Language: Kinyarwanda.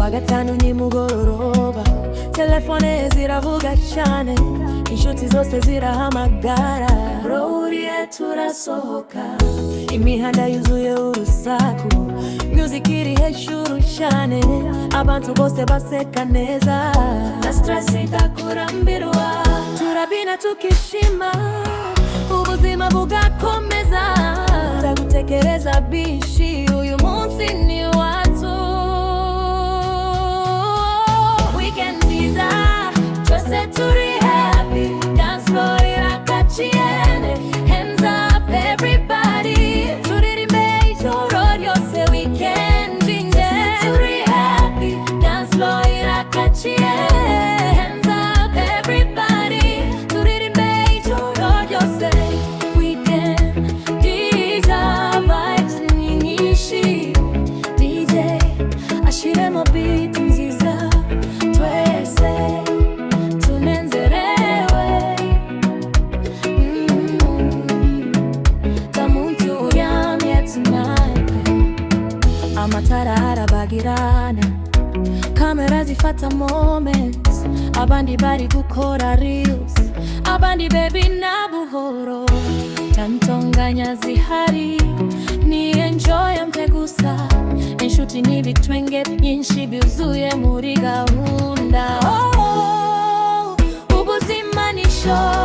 kuwa gatanu nimugoroba telefone ziravuga cyane, inshuti zose zirahamagara, rohuriye turasohoka, imihanda yuzuye urusaku, music iri hejuru cyane, abantu bose baseka neza, na stress itakurambirwa, turabina tukishima, ubuzima bugakomeza, ndagutekereza bishi, uyu munsi ni watu. Weekend visa, twese turi happy, dance floor irakachiene, hands up everybody, turirimbe ijoro ryose weekend nje, turi happy, dance floor irakachiene, hands up everybody, turirimbe ijoro ryose weekend, DJ vibes ni nyinshi, DJ ashiremo beat nziza, twese tunezerewe, tamuntu uryamye tonight, amatara arabagirana, kamera zifata moments, abandi bari gukora reels, abandi baby na buhoro, tantonganya zihari, ni enjoy mpe gusa, inshuti n'ibitwenge byinshi byuzuye muri gahunda, ubuzima ni show.